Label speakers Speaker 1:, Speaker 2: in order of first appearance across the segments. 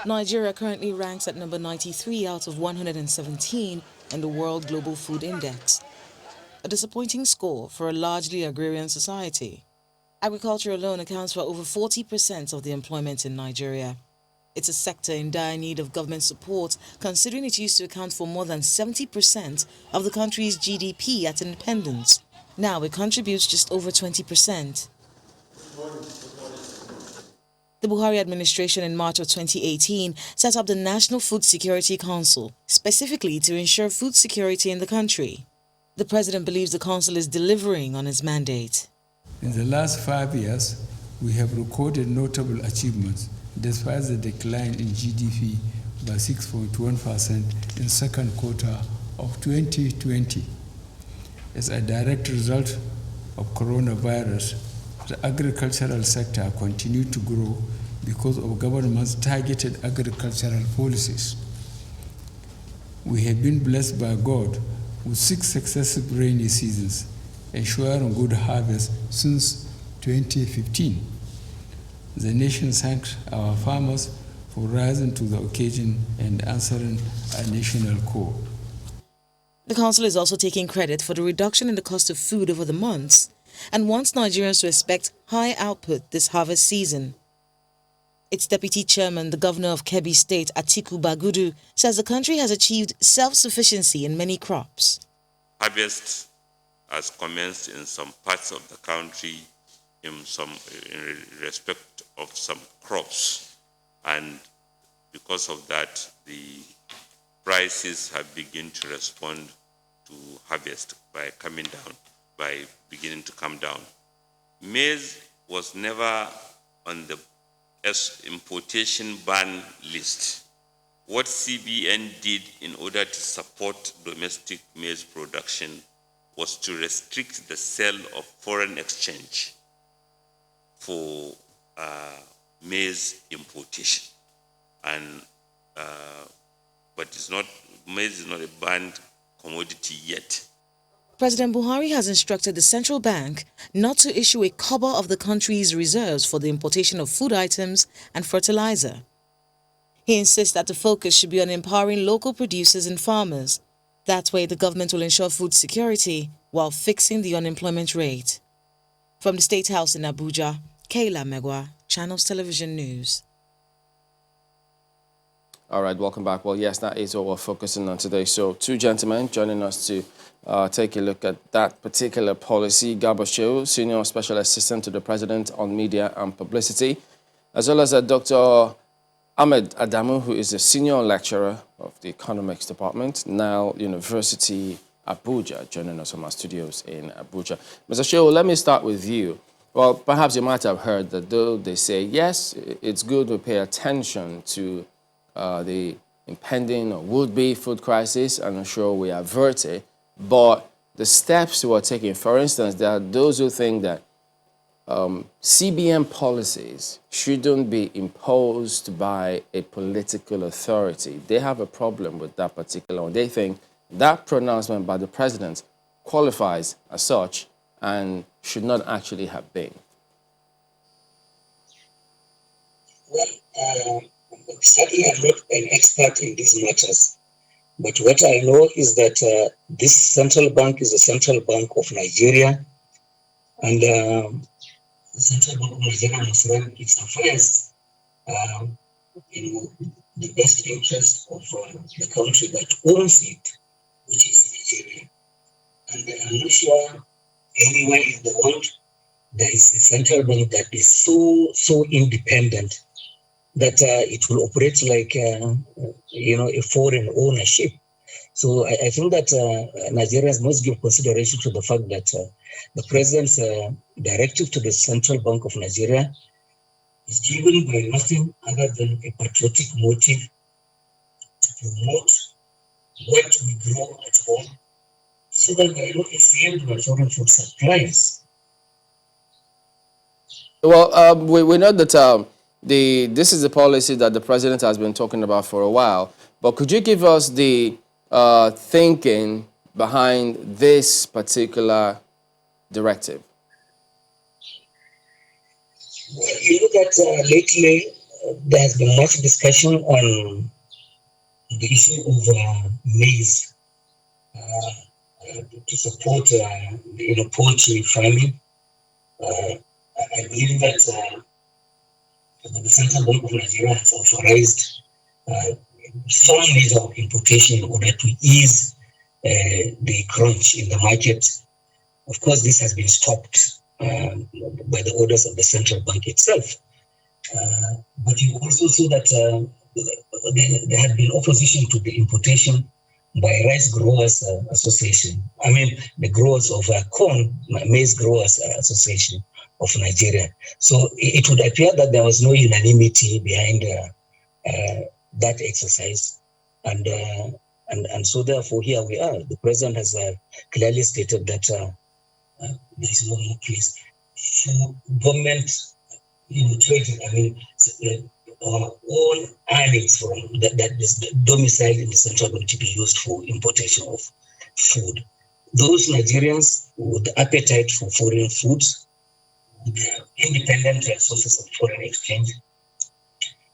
Speaker 1: Nigeria currently ranks at number 93 out of 117 in the World Global Food Index, a disappointing score for a largely agrarian society. Agriculture alone accounts for over 40% of the employment in Nigeria. It's a sector in dire need of government support, considering it used to account for more than 70% of the country's GDP at independence. Now it contributes just over 20%. The Buhari administration in March of 2018 set up the National Food Security Council, specifically to ensure food security in the country. The president believes the council is delivering on its mandate.
Speaker 2: In the last 5 years, we have recorded notable achievements despite the decline in GDP by 6.1% in second quarter of 2020. As a direct result of coronavirus, the agricultural sector continued to grow because of government's targeted agricultural policies. We have been blessed by God with 6 successive rainy seasons, ensuring good harvest since 2015. The nation thanks our farmers for rising to the occasion and answering our national call.
Speaker 1: The council is also taking credit for the reduction in the cost of food over the months and wants Nigerians to expect high output this harvest season. Its deputy chairman, the governor of Kebbi State, Atiku Bagudu, says the country has achieved self-sufficiency in many crops.
Speaker 3: Harvest has commenced in some parts of the country in respect of some crops, and because of that, the prices have begun to respond to harvest by beginning to come down. Maize was never on the importation ban list. What CBN did in order to support domestic maize production was to restrict the sale of foreign exchange for maize importation, and but maize is not a banned commodity yet.
Speaker 1: President Buhari has instructed the central bank not to issue a kobo of the country's reserves for the importation of food items and fertilizer. He insists that the focus should be on empowering local producers and farmers. That way, the government will ensure food security while fixing the unemployment rate. From the State House in Abuja, Kayla Megwa, Channels Television News.
Speaker 4: All right, welcome back. Well, yes, that is what we're focusing on today. So, 2 gentlemen joining us to take a look at that particular policy. Garba Shehu, Senior Special Assistant to the President on Media and Publicity, as well as Dr. Ahmed Adamu, who is a Senior Lecturer of the Economics Department, Nile University, Abuja, joining us from our studios in Abuja. Mr. Shehu, let me start with you. Well, perhaps you might have heard that though they say, yes, it's good to pay attention to the impending or would-be food crisis and ensure we avert it, but the steps we're taking, for instance, there are those who think that CBN policies shouldn't be imposed by a political authority. They have a problem with that particular one. They think that pronouncement by the president qualifies as such and should not actually have been.
Speaker 5: Well, sadly, I'm not an expert in these matters, but what I know is that this central bank is the Central Bank of Nigeria, and the Central Bank of Nigeria must run its affairs in the best interest of the country that owns it, which is Nigeria. And I'm not sure anywhere in the world there is a central bank that is so independent that it will operate like a foreign ownership. So I think that Nigerians must give consideration to the fact that the president's directive to the Central Bank of Nigeria is driven by nothing other than a patriotic motive to promote what we grow at home, so that we are not afraid of foreign food supplies.
Speaker 4: Well, we know that this is a policy that the president has been talking about for a while, but could you give us the thinking behind this particular directive?
Speaker 5: Well, you look at lately, there has been much discussion on the issue of maize to support poultry farming. I believe that the Central Bank of Nigeria has authorized some measure of importation in order to ease the crunch in the market. Of course, this has been stopped by the orders of the central bank itself. But you also see that there had been opposition to the importation by Rice Growers Association. I mean, the growers of corn, Maize Growers Association of Nigeria. So it would appear that there was no unanimity behind that exercise. And so therefore here we are. The president has clearly stated that there is no more place for government, trading. I mean, our own earnings from that is domiciled in the central bank to be used for importation of food. Those Nigerians with the appetite for foreign foods, independent sources of foreign exchange,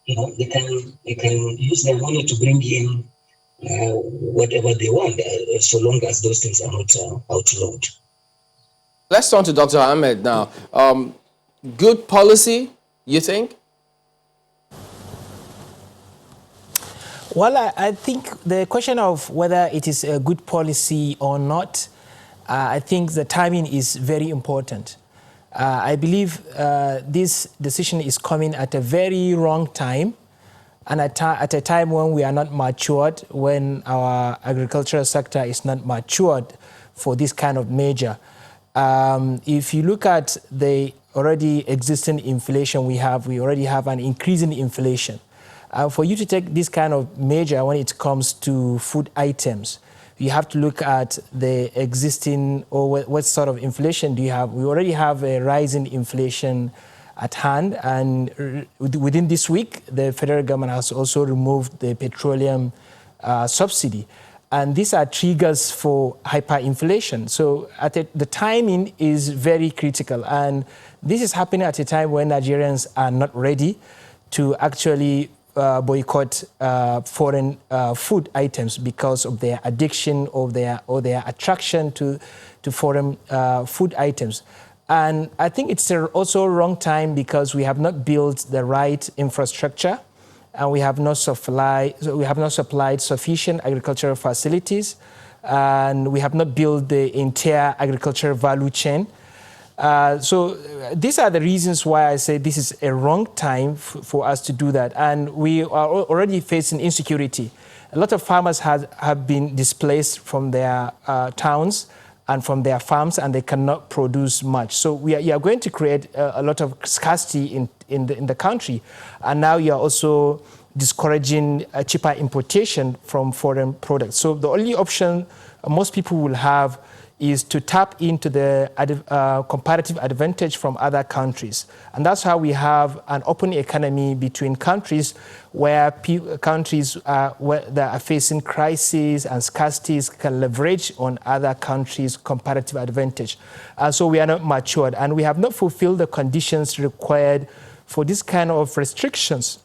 Speaker 5: they can use their money to bring in whatever they want, so long as those things are not outlawed.
Speaker 4: Let's turn to Dr. Ahmed now. Good policy, you think?
Speaker 6: Well, I think the question of whether it is a good policy or not, I think the timing is very important. I believe this decision is coming at a very wrong time, and at a time when we are not matured, when our agricultural sector is not matured for this kind of measure. If you look at the already existing inflation we already have an increasing inflation. For you to take this kind of measure when it comes to food items, you have to look at the existing, or what sort of inflation do you have. We already have a rising inflation at hand, and within this week, the federal government has also removed the petroleum subsidy. And these are triggers for hyperinflation. So the timing is very critical. And this is happening at a time when Nigerians are not ready to actually boycott foreign food items because of their addiction or their attraction to foreign food items. And I think it's also a wrong time because we have not built the right infrastructure, and we have not supplied sufficient agricultural facilities, and we have not built the entire agricultural value chain. So these are the reasons why I say this is a wrong time for us to do that. And we are already facing insecurity. A lot of farmers have been displaced from their towns and from their farms, and they cannot produce much. So we are going to create a lot of scarcity in the country. And now you are also discouraging cheaper importation from foreign products. So the only option most people will have is to tap into the comparative advantage from other countries. And that's how we have an open economy between countries where countries that are facing crises and scarcities can leverage on other countries' comparative advantage. So we are not matured, and we have not fulfilled the conditions required for this kind of restrictions.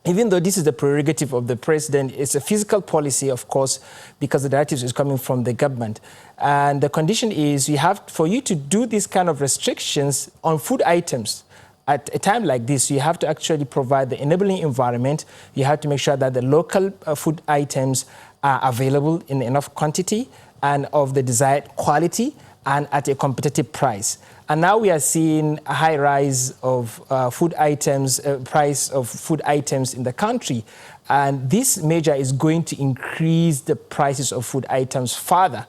Speaker 6: Even though this is the prerogative of the president, it's a fiscal policy, of course, because the directive is coming from the government. And the condition is for you to do these kind of restrictions on food items at a time like this, you have to actually provide the enabling environment. You have to make sure that the local food items are available in enough quantity and of the desired quality and at a competitive price. And now we are seeing a high rise of food items, price of food items in the country. And this measure is going to increase the prices of food items further.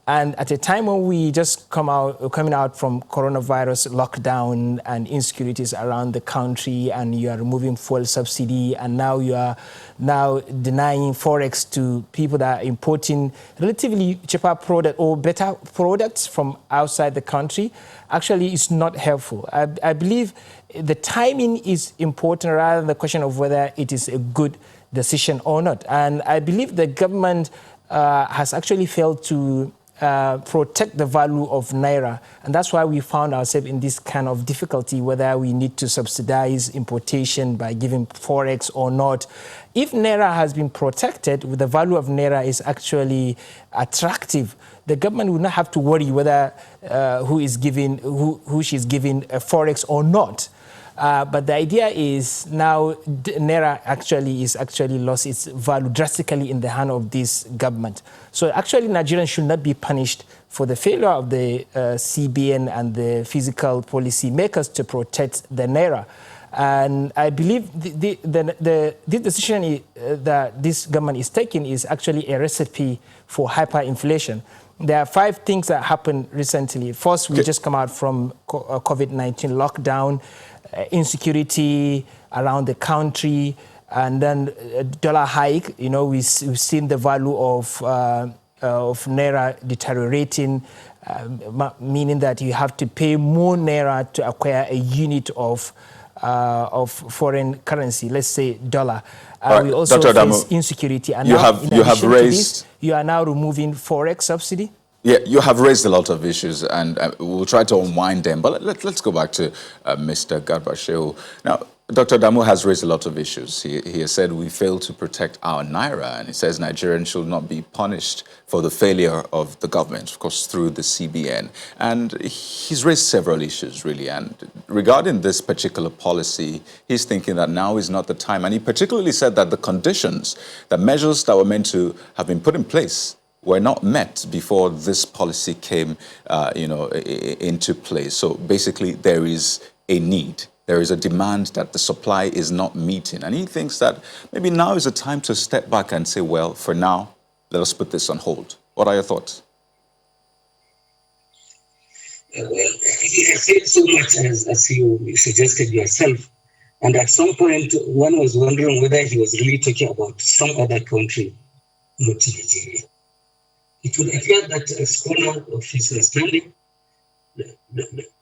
Speaker 6: And at a time when we just coming out from coronavirus lockdown and insecurities around the country, and you are removing fuel subsidy, and now you are denying Forex to people that are importing relatively cheaper product or better products from outside the country, actually it's not helpful. I believe the timing is important rather than the question of whether it is a good decision or not. And I believe the government has actually failed to protect the value of Naira. And that's why we found ourselves in this kind of difficulty, whether we need to subsidize importation by giving Forex or not. If Naira has been protected, the value of Naira is actually attractive, the government will not have to worry whether who she's giving a Forex or not. But the idea is now Naira is actually lost its value drastically in the hand of this government. So actually Nigerians should not be punished for the failure of the CBN and the fiscal policy makers to protect the Naira. And I believe the decision that this government is taking is actually a recipe for hyperinflation. There are 5 things that happened recently. First, we just come out from COVID-19 lockdown, insecurity around the country, and then dollar hike. You know, we've seen the value of Naira deteriorating, meaning that you have to pay more Naira to acquire a unit of foreign currency, let's say dollar.
Speaker 7: Right,
Speaker 6: we also
Speaker 7: Dr.
Speaker 6: face
Speaker 7: Adamu,
Speaker 6: insecurity. And
Speaker 7: you have raised...
Speaker 6: you are now removing Forex subsidy?
Speaker 7: Yeah, you have raised a lot of issues, and we'll try to unwind them. But let's go back to Mr. Garba Shehu. Now, Dr. Damu has raised a lot of issues. He has said we fail to protect our Naira, and he says Nigerians should not be punished for the failure of the government, of course, through the CBN. And he's raised several issues, really. And regarding this particular policy, he's thinking that now is not the time. And he particularly said that the conditions, the measures that were meant to have been put in place were not met before this policy came, into place. So basically, there is a need. There is a demand that the supply is not meeting. And he thinks that maybe now is a time to step back and say, well, for now, let us put this on hold. What are your thoughts?
Speaker 5: Well, he has said so much as you suggested yourself. And at some point, one was wondering whether he was really talking about some other country, not Nigeria. It would appear that a scholar of his understanding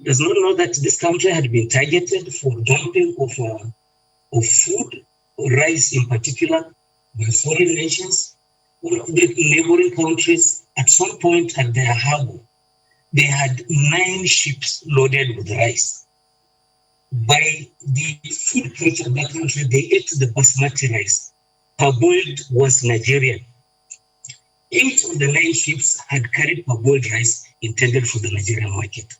Speaker 5: does not know that this country had been targeted for dumping of food, rice in particular, by foreign nations. One of the neighboring countries at some point at their harbor, they had 9 ships loaded with rice. By the food culture of that country, they ate the basmati rice. Parboiled was Nigerian. 8 of the 9 ships had carried parboiled rice intended for the Nigerian market.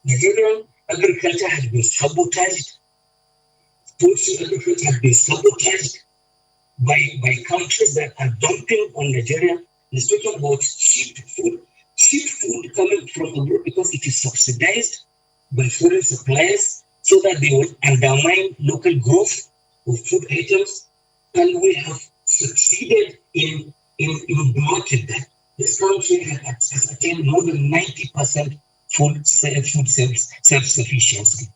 Speaker 5: Nigerian agriculture had been sabotaged. Poultry agriculture had been sabotaged by countries that are dumping on Nigeria. He's talking about cheap food coming from abroad because it is subsidized by foreign suppliers so that they will undermine local growth of food items. And we have succeeded in blocking that. This country has attained more than 90% food self-sufficiency.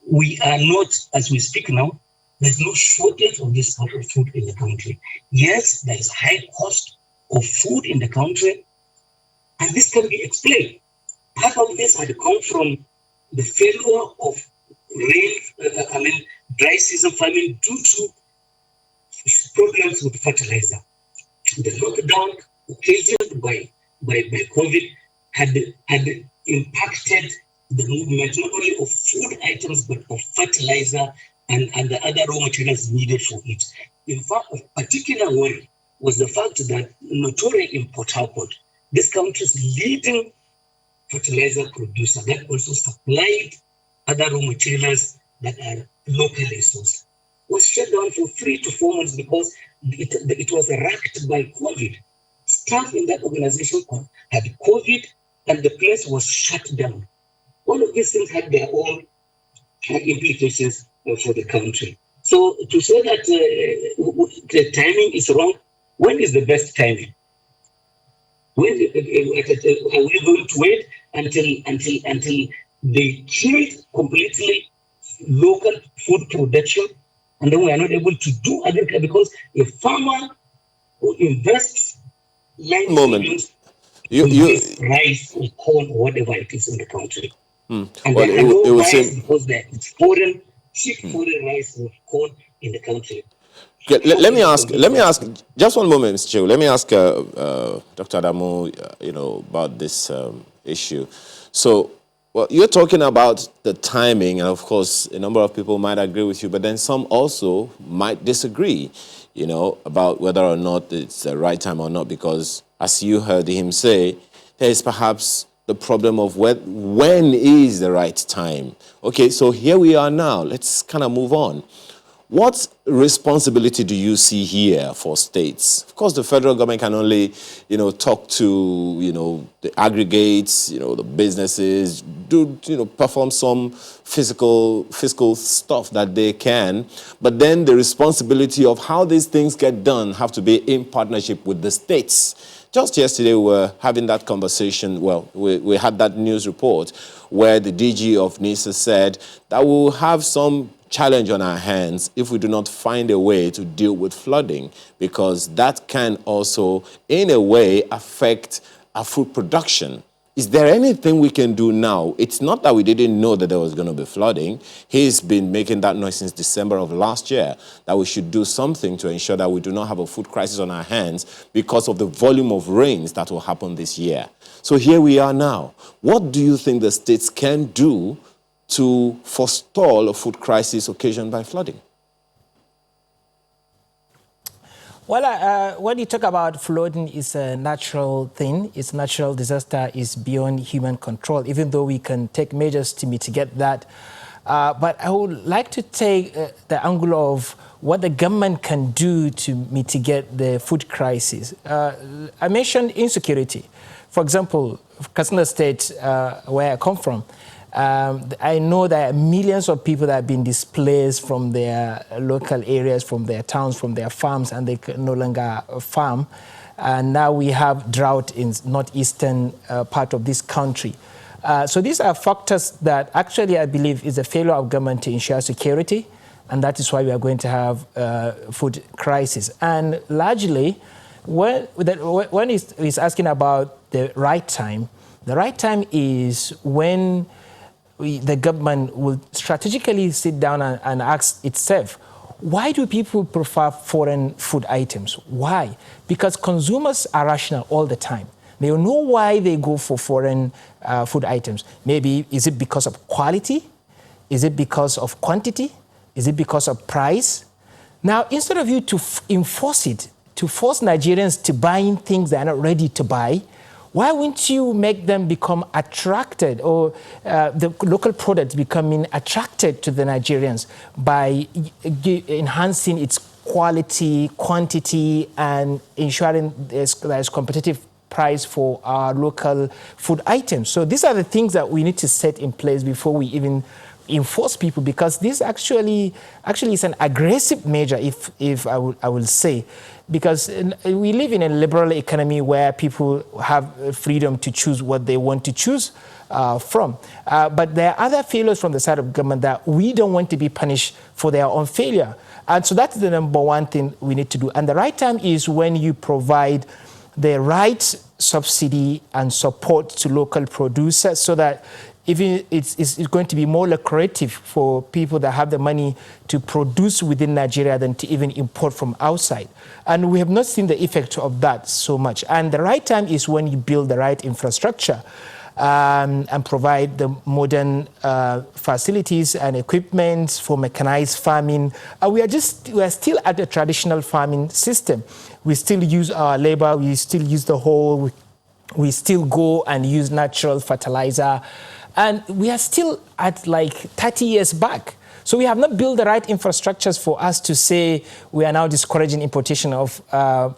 Speaker 5: We are not, as we speak now, there's no shortage of this kind of food in the country. Yes, there is high cost of food in the country, and this can be explained. Part of this had come from the failure of dry season farming due to problems with fertilizer. The lockdown occasioned by COVID had impacted the movement not only of food items but of fertilizer and the other raw materials needed for it. In fact, of particular worry was the fact that notorious in Port Harcourt, this country's leading fertilizer producer that also supplied other raw materials that are locally sourced, was shut down for 3 to 4 months because it was racked by COVID. Staff in that organization had COVID and the place was shut down. All of these things had their own implications for the country. So to say that the timing is wrong, when is the best timing? When are we going to wait until they killed completely local food production, and then we are not able to do agriculture? Because a farmer who invests millions rice or corn or whatever it is in the country, and well, there are no rice because it's foreign, cheap foreign rice or corn in the country.
Speaker 8: Okay, let me ask, just one moment, Mr. Chew. Let me ask Dr. Adamu, about this issue. So, well, you're talking about the timing, and of course, a number of people might agree with you, but then some also might disagree, about whether or not it's the right time or not, because as you heard him say, there is perhaps the problem of when is the right time. Okay, so here we are now. Let's kind of move on. What responsibility do you see here for states? Of course, the federal government can only, talk to, the aggregates, the businesses, perform some fiscal stuff that they can. But then the responsibility of how these things get done have to be in partnership with the states. Just yesterday, we were having that conversation. Well, we had that news report where the DG of NISA said that we'll have some challenge on our hands if we do not find a way to deal with flooding, because that can also, in a way, affect our food production. Is there anything we can do now? It's not that we didn't know that there was going to be flooding. He's been making that noise since December of last year, that we should do something to ensure that we do not have a food crisis on our hands because of the volume of rains that will happen this year. So here we are now. What do you think the states can do to forestall a food crisis occasioned by flooding?
Speaker 6: Well, when you talk about flooding, it's a natural thing. It's natural disaster. It's beyond human control, even though we can take measures to mitigate that. But I would like to take the angle of what the government can do to mitigate the food crisis. I mentioned insecurity. For example, Katsina State, where I come from, I know there are millions of people that have been displaced from their local areas, from their towns, from their farms, and they can no longer farm. And now we have drought in northeastern part of this country. So these are factors that actually I believe is a failure of government to ensure security, and that is why we are going to have food crisis. And largely, when he's asking about the right time is when the government will strategically sit down and ask itself, why do people prefer foreign food items? Why? Because consumers are rational all the time. They know why they go for foreign food items. Maybe, is it because of quality? Is it because of quantity? Is it because of price? Now, instead of you to enforce it, to force Nigerians to buying things they are not ready to buy, why wouldn't you make them become attracted, or the local products becoming attracted to the Nigerians by enhancing its quality, quantity, and ensuring there's competitive price for our local food items? So these are the things that we need to set in place before we even enforce people, because this actually is an aggressive measure, if I will say, because we live in a liberal economy where people have freedom to choose what they want to choose from. But there are other failures from the side of government that we don't want to be punished for their own failure. And so that's the number one thing we need to do. And the right time is when you provide the right subsidy and support to local producers, so that even it's going to be more lucrative for people that have the money to produce within Nigeria than to even import from outside. And we have not seen the effect of that so much. And the right time is when you build the right infrastructure and provide the modern facilities and equipment for mechanized farming. We are still at the traditional farming system. We still use our labor, we still use the hoe, we still go and use natural fertilizer. And we are still at like 30 years back. So we have not built the right infrastructures for us to say we are now discouraging importation of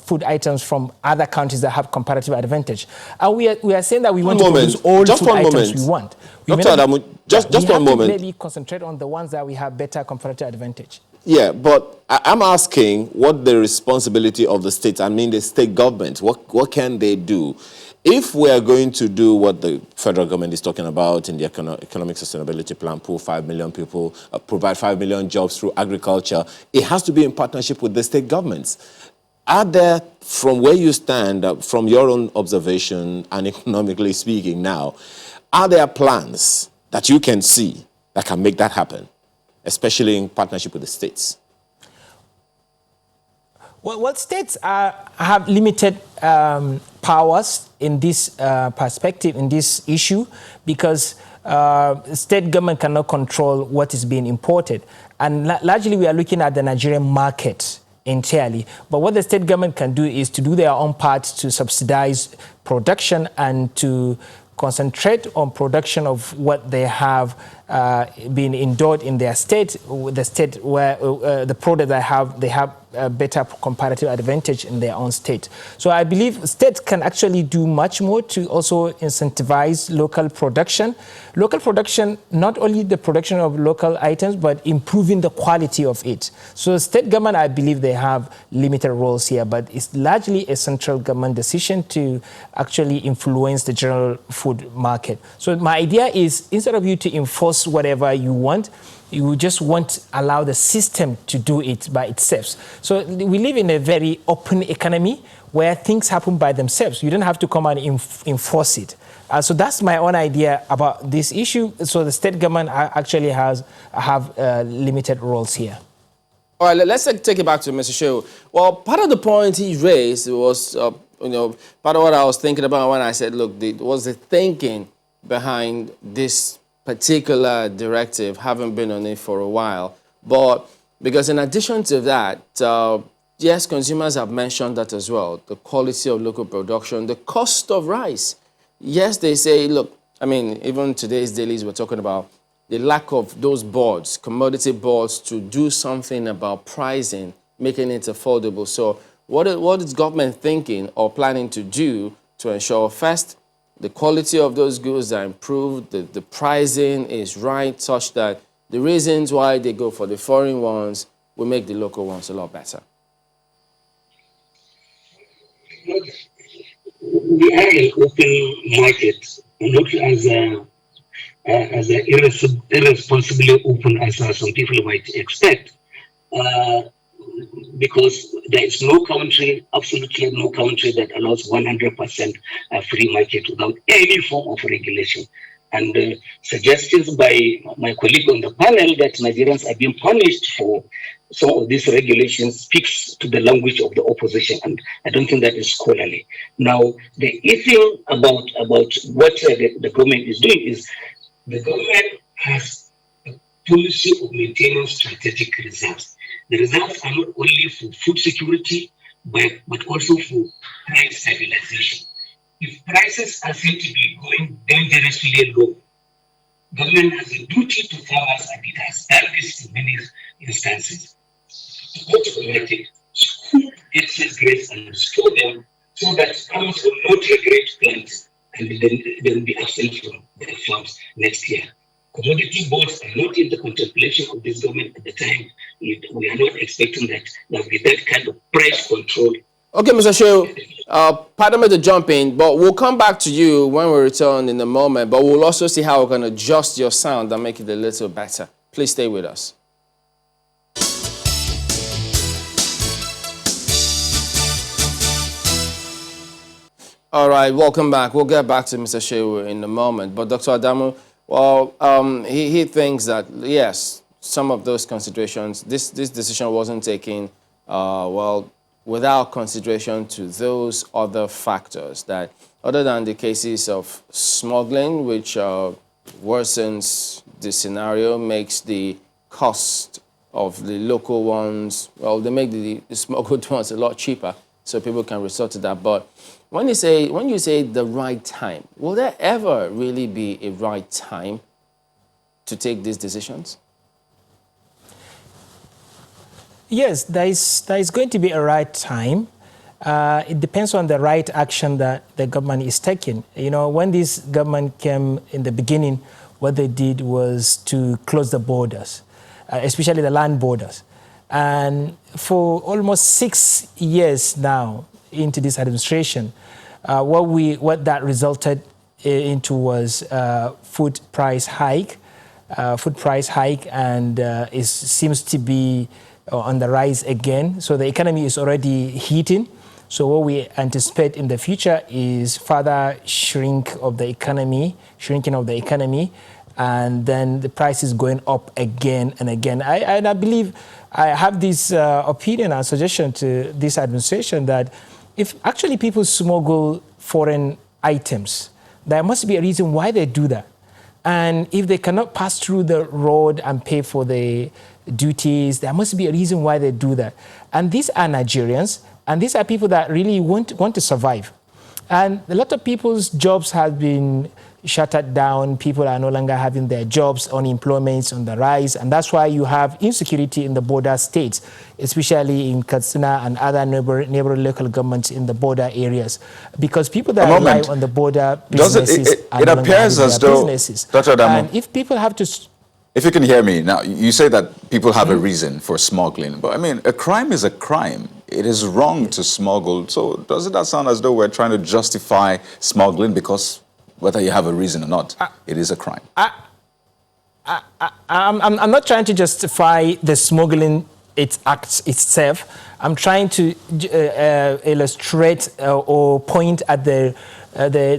Speaker 6: food items from other countries that have comparative advantage. And we are saying that we want to produce all food items we want.
Speaker 8: Dr. Adamu, just one moment.
Speaker 6: Maybe concentrate on the ones that we have better comparative advantage.
Speaker 8: Yeah, but I'm asking what the responsibility of the states, I mean the state government, what can they do? If we are going to do what the federal government is talking about in the economic sustainability plan, pull 5 million people, provide 5 million jobs through agriculture, it has to be in partnership with the state governments. Are there, from where you stand, from your own observation and economically speaking now, are there plans that you can see that can make that happen, especially in partnership with the states?
Speaker 6: Well, states have limited powers in this perspective, in this issue, because state government cannot control what is being imported. And largely we are looking at the Nigerian market entirely. But what the state government can do is to do their own part to subsidize production and to concentrate on production of what they have been endured in their state, the state where the product they have a better comparative advantage in their own state. So I believe states can actually do much more to also incentivize local production. Local production, not only the production of local items, but improving the quality of it. So state government, I believe they have limited roles here, but it's largely a central government decision to actually influence the general food market. So my idea is, instead of you to enforce whatever you want, you just won't allow the system to do it by itself. So we live in a very open economy where things happen by themselves. You don't have to come and enforce it. So that's my own idea about this issue. So the state government actually have limited roles here.
Speaker 4: All right, let's take it back to Mr. Shehu. Well, part of the point he raised was, part of what I was thinking about when I said, look, was the thinking behind this particular directive, haven't been on it for a while. But because in addition to that, yes, consumers have mentioned that as well, the quality of local production, the cost of rice. Yes, they say, look, I mean, even today's dailies, we're talking about the lack of those boards, commodity boards, to do something about pricing, making it affordable. So what is government thinking or planning to do to ensure, first, the quality of those goods are improved, the pricing is right, such that the reasons why they go for the foreign ones will make the local ones a lot better?
Speaker 5: We are an open market, not as irresponsibly open as some people might expect. Because there is no country, absolutely no country, that allows 100% free market without any form of regulation. And suggestions by my colleague on the panel that Nigerians are being punished for some of these regulations speaks to the language of the opposition, and I don't think that is scholarly. Now, the issue about what the government is doing is the government has a policy of maintaining strategic reserves. The reserves are not only for food security, but also for price stabilization. If prices are seen to be going dangerously low, government has a duty to farmers, and it has done this in many instances, to go to the market, scoop excess grades and store them so that farmers will not regret plants and then they will be absent from their farms next year. Commodity boards are not in the contemplation of this government at the time. We are not expecting that there will be that kind of price control.
Speaker 4: Okay, Mr. Shehu, pardon me to jump in, but we'll come back to you when we return in a moment, but we'll also see how we're going to adjust your sound and make it a little better. Please stay with us. All right, welcome back. We'll get back to Mr. Shehu in a moment, but Dr. Adamu, well, he thinks that, yes, some of those considerations, this decision wasn't taken, without consideration to those other factors that, other than the cases of smuggling, which worsens the scenario, makes the cost of the local ones, well, they make the smuggled ones a lot cheaper, so people can resort to that. But when you say the right time, will there ever really be a right time to take these decisions?
Speaker 6: Yes, there is going to be a right time. It depends on the right action that the government is taking. You know, when this government came in the beginning, what they did was to close the borders, especially the land borders. And for almost 6 years now into this administration, what that resulted into was food price hike, and it seems to be on the rise again. So the economy is already heating. So what we anticipate in the future is further shrinking of the economy, and then the price is going up again and again. I believe I have this opinion and suggestion to this administration that if actually people smuggle foreign items, there must be a reason why they do that. And if they cannot pass through the road and pay for the duties, there must be a reason why they do that. And these are Nigerians, and these are people that really want to survive. And a lot of people's jobs have been shuttered down. People are no longer having their jobs. Unemployment is on the rise. And that's why you have insecurity in the border states, especially in Katsina and other neighboring local governments in the border areas. Because people that rely on the border businesses
Speaker 7: it appears as though, Dr. Adamu,
Speaker 6: and if people have to...
Speaker 7: If you can hear me, now, you say that people have a reason for smuggling. But, I mean, a crime is a crime. It is wrong to smuggle. So doesn't that sound as though we're trying to justify smuggling because whether you have a reason or not, it is a crime?
Speaker 6: I'm not trying to justify the smuggling acts itself. I'm trying to illustrate or point at the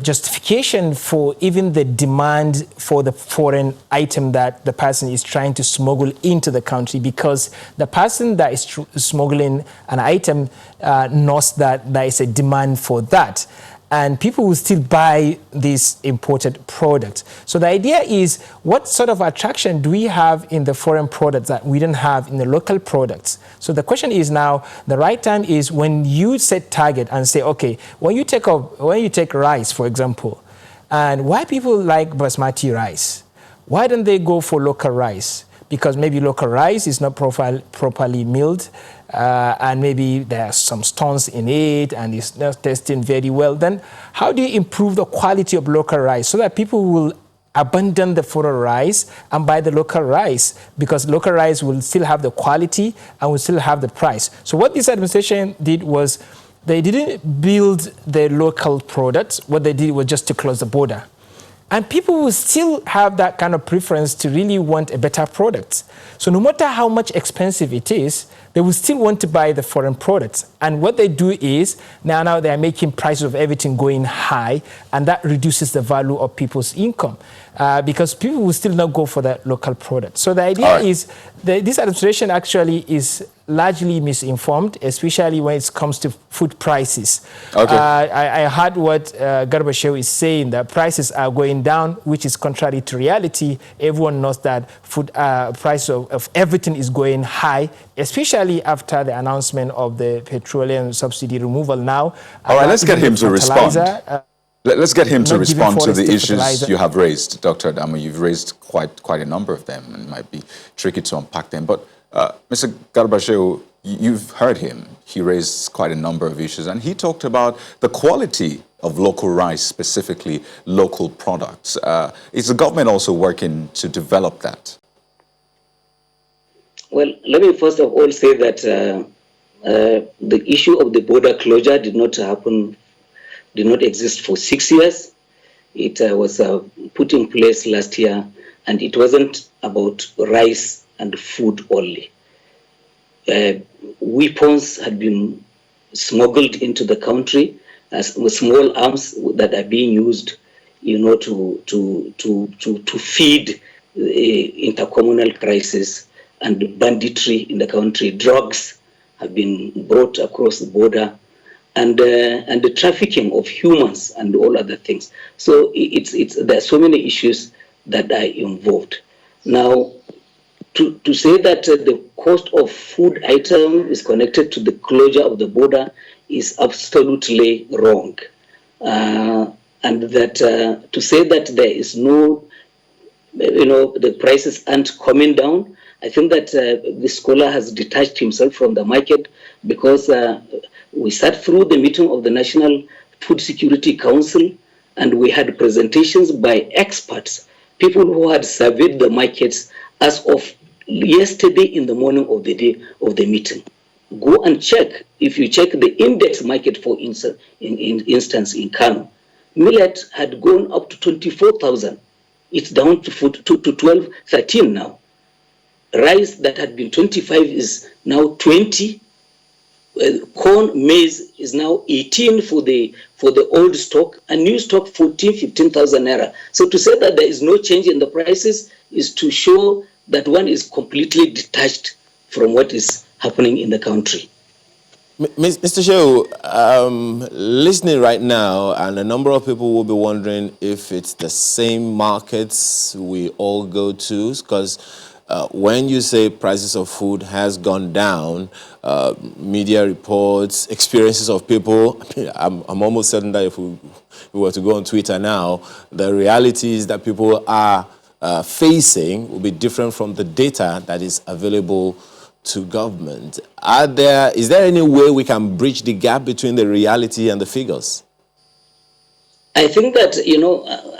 Speaker 6: justification for even the demand for the foreign item that the person is trying to smuggle into the country, because the person that is smuggling an item knows that there is a demand for that. And people will still buy this imported product. So the idea is, what sort of attraction do we have in the foreign products that we don't have in the local products? So the question is now, the right time is when you set target and say, okay, when you take rice, for example, and why people like basmati rice? Why don't they go for local rice? Because maybe local rice is not properly milled, and maybe there are some stones in it and it's not tasting very well. Then how do you improve the quality of local rice so that people will abandon the foreign rice and buy the local rice? Because local rice will still have the quality and will still have the price. So what this administration did was, they didn't build the local products. What they did was just to close the border. And people will still have that kind of preference to really want a better product. So no matter how much expensive it is, they will still want to buy the foreign products. And what they do is, now they are making prices of everything going high, and that reduces the value of people's income. Because people will still not go for the local product. So the idea is, this administration actually is largely misinformed, especially when it comes to food prices. Okay. I heard what Garba Shehu is saying, that prices are going down, which is contrary to reality. Everyone knows that food price of everything is going high, especially after the announcement of the petroleum subsidy removal now.
Speaker 7: All right, let's get him to respond. Let's get him to respond to the issues you have raised, Dr. Adamu. You've raised quite a number of them, and it might be tricky to unpack them. But Mr. Garba Shehu, you've heard him. He raised quite a number of issues, and he talked about the quality of local rice, specifically local products. Is the government also working to develop that?
Speaker 5: Well, let me first of all say that the issue of the border closure did not exist for 6 years. It was put in place last year, and it wasn't about rice and food only. Weapons had been smuggled into the country as small arms that are being used, to feed intercommunal crisis and banditry in the country. Drugs have been brought across the border, and the trafficking of humans and all other things. So there are so many issues that are involved. Now, to say that the cost of food item is connected to the closure of the border is absolutely wrong. And that to say that there is no, the prices aren't coming down, I think that the scholar has detached himself from the market, because we sat through the meeting of the National Food Security Council, and we had presentations by experts, people who had surveyed the markets as of yesterday in the morning of the day of the meeting. Go and check. If you check the index market, for instance, in Kano, millet had gone up to 24,000. It's down to 12, 13 now. Rice that had been 25 is now 20. corn, maize is now 18 for the old stock, and new stock 15,000 naira. So to say that there is no change in the prices is to show that one is completely detached from what is happening in the country.
Speaker 8: Mr. Shehu, listening right now, and a number of people will be wondering if it's the same markets we all go to, because when you say prices of food has gone down, media reports, experiences of people, I'm almost certain that if we were to go on Twitter now, the realities that people are facing will be different from the data that is available to government. Is there any way we can bridge the gap between the reality and the figures?
Speaker 5: I think that,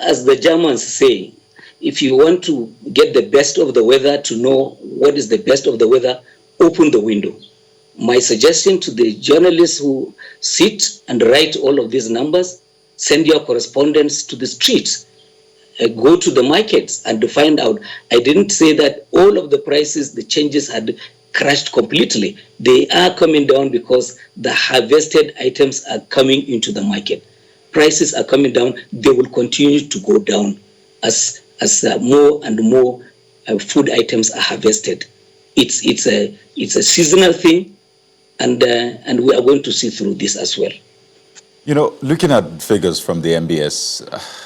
Speaker 5: as the Germans say, if you want to get the best of the weather, to know what is the best of the weather, open the window. My suggestion to the journalists who sit and write all of these numbers, send your correspondents to the streets, go to the markets and to find out. I didn't say that all of the prices, the changes had crashed completely. They are coming down because the harvested items are coming into the market. Prices are coming down. They will continue to go down as more and more food items are harvested. It's a seasonal thing, and we are going to see through this as well.
Speaker 7: Looking at figures from the MBS,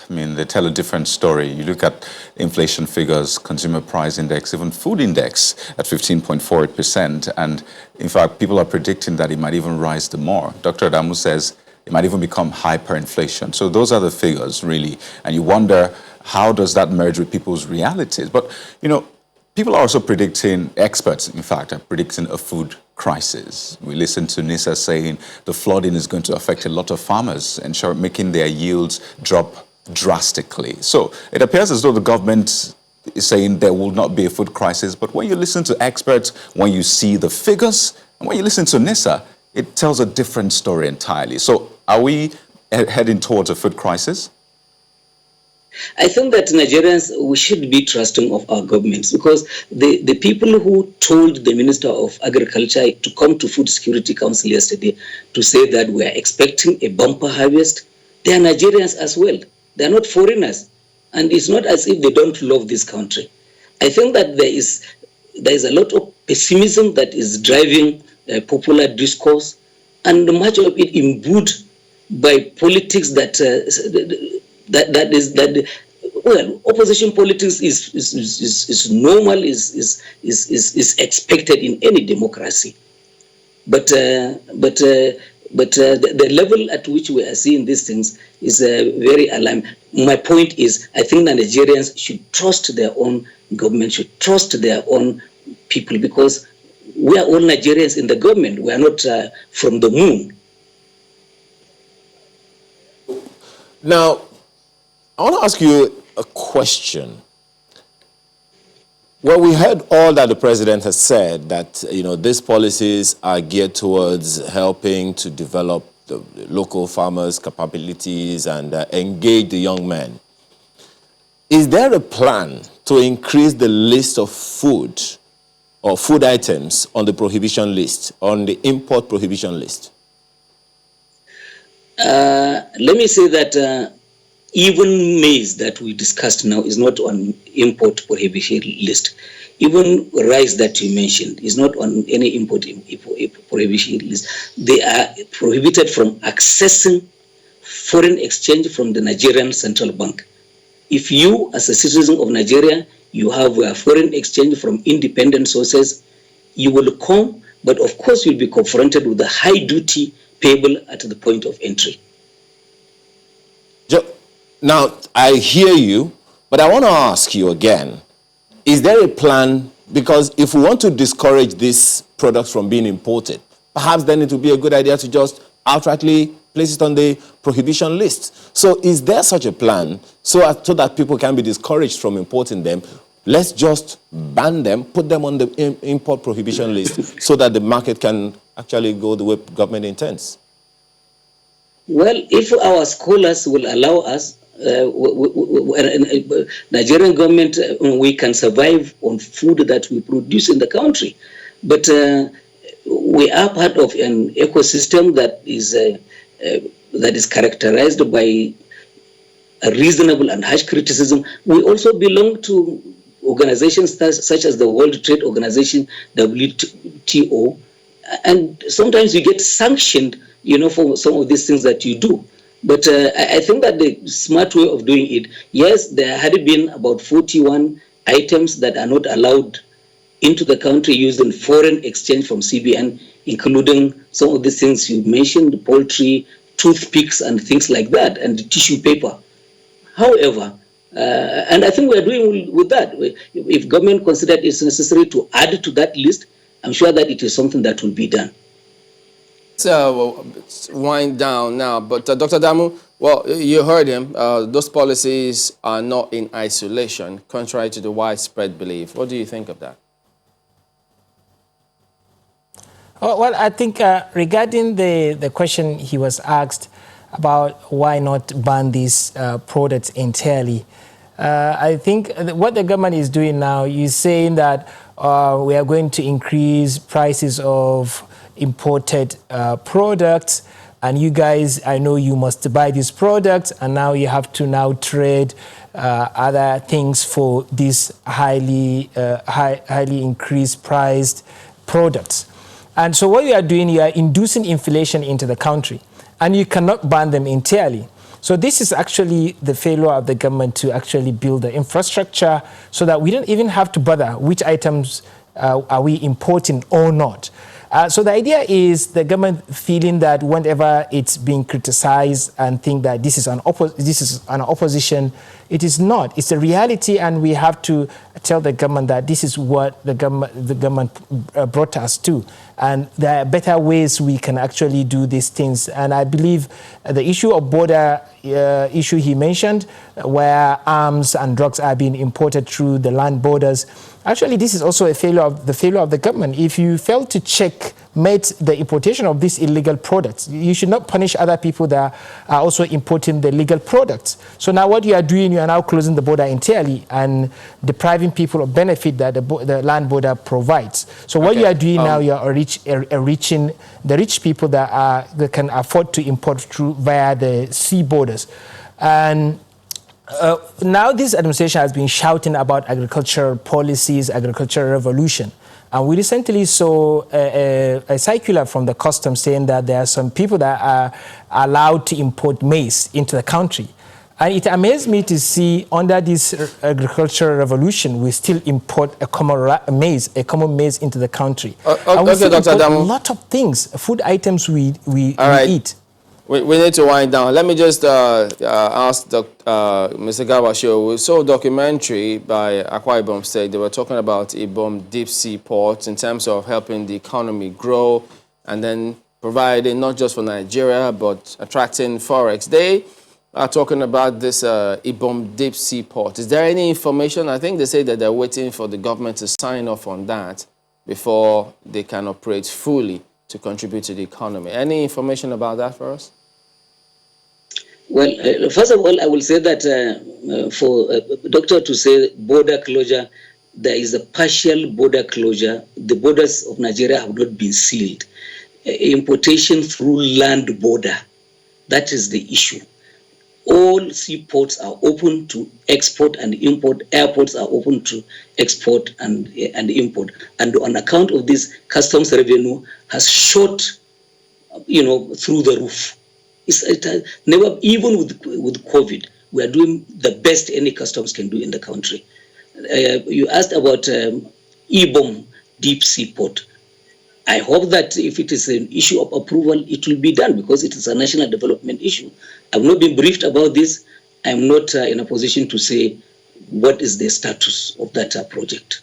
Speaker 7: they tell a different story. You look at inflation figures, consumer price index, even food index at 15.48%. And in fact, people are predicting that it might even rise to more. Dr. Adamu says it might even become hyperinflation. So those are the figures, really. And you wonder, how does that merge with people's realities? But, people are also predicting, experts, in fact, are predicting a food crisis. We listened to NISA saying the flooding is going to affect a lot of farmers and making their yields drop drastically. So it appears as though the government is saying there will not be a food crisis. But when you listen to experts, when you see the figures, and when you listen to NISA, it tells a different story entirely. So are we heading towards a food crisis?
Speaker 5: I think that Nigerians, we should be trusting of our governments, because the people who told the Minister of Agriculture to come to Food Security Council yesterday to say that we are expecting a bumper harvest, they are Nigerians as well. They are not foreigners. And it's not as if they don't love this country. I think that there is a lot of pessimism that is driving popular discourse, and much of it imbued by politics opposition politics is normal, is expected in any democracy. But the level at which we are seeing these things is very alarming. My point is, I think that Nigerians should trust their own government, should trust their own people, because we are all Nigerians in the government. We are not from the moon.
Speaker 8: Now, I want to ask you a question. Well, we heard all that the president has said, that these policies are geared towards helping to develop the local farmers' capabilities and engage the young men. Is there a plan to increase the list of food or food items on the prohibition list, on the import prohibition list?
Speaker 5: Let me say that even maize that we discussed now is not on import prohibition list. Even rice that you mentioned is not on any import prohibition list. They are prohibited from accessing foreign exchange from the Nigerian Central Bank. If you, as a citizen of Nigeria, you have a foreign exchange from independent sources, you will come, but of course you'll be confronted with a high duty payable at the point of entry.
Speaker 8: Now, I hear you, but I want to ask you again, is there a plan? Because if we want to discourage these products from being imported, perhaps then it would be a good idea to just outrightly place it on the prohibition list. So is there such a plan so that people can be discouraged from importing them? Let's just ban them, put them on the import prohibition list so that the market can actually go the way government intends.
Speaker 5: Well, if our scholars will allow us, Nigerian government, we can survive on food that we produce in the country. But we are part of an ecosystem that is characterized by a reasonable and harsh criticism. We also belong to organizations such as the World Trade Organization, WTO, and sometimes you get sanctioned, for some of these things that you do. But I think that the smart way of doing it, yes, there had been about 41 items that are not allowed into the country using foreign exchange from CBN, including some of the things you mentioned, poultry, toothpicks, and things like that, and tissue paper. However, and I think we are doing with that. If government considers it's necessary to add to that list, I'm sure that it is something that will be done.
Speaker 4: So wind down now, but Dr. Damu, well, you heard him. Those policies are not in isolation, contrary to the widespread belief. What do you think of that?
Speaker 6: Well, I think regarding the question he was asked about why not ban these products entirely, I think what the government is doing now is saying that we are going to increase prices of imported products, and you guys, I know you must buy these products, and now you have to now trade other things for these highly increased priced products. And so what you are doing, you are inducing inflation into the country, and you cannot ban them entirely. So this is actually the failure of the government to actually build the infrastructure so that we don't even have to bother which items are we importing or not. So the idea is the government feeling that whenever it's being criticized and think that this is an opposition, it is not. It's a reality, and we have to tell the government that this is what the government brought us to, and there are better ways we can actually do these things. And I believe the issue of border issue he mentioned, where arms and drugs are being imported through the land borders. Actually, this is also a failure of the government. If you fail to checkmate the importation of these illegal products, you should not punish other people that are also importing the legal products. So now what you are doing, you are now closing the border entirely and depriving people of benefit that the land border provides. So what you are doing now, you are reaching the rich people that can afford to import through via the sea borders. And now this administration has been shouting about agricultural policies, agricultural revolution. And we recently saw a circular from the customs saying that there are some people that are allowed to import maize into the country. And it amazed me to see under this agricultural revolution, we still import a common maize into the country. And we still import a lot of things, food items we eat.
Speaker 4: We need to wind down. Let me just ask Mr. Gabasho. We saw a documentary by Akwa Ibom State. They were talking about Ibom deep sea ports in terms of helping the economy grow and then providing not just for Nigeria, but attracting Forex. They are talking about this Ibom deep sea port. Is there any information? I think they say that they're waiting for the government to sign off on that before they can operate fully to contribute to the economy. Any information about that for us?
Speaker 5: Well, first of all, I will say that for a doctor to say border closure, there is a partial border closure. The borders of Nigeria have not been sealed. Importation through land border, that is the issue. All seaports are open to export and import. Airports are open to export and import. And on account of this, customs revenue has shot, through the roof. It has never, even with COVID, we are doing the best any customs can do in the country. You asked about Ibom deep sea port. I hope that if it is an issue of approval, it will be done because it is a national development issue. I've not been briefed about this. I'm not in a position to say what is the status of that project.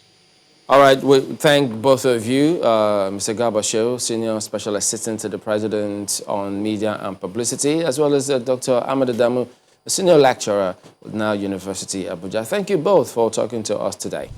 Speaker 4: All right, we thank both of you, Mr. Gabasho, Senior Special Assistant to the President on Media and Publicity, as well as Dr. Amadou Damu, a Senior Lecturer at Now University, Abuja. Thank you both for talking to us today.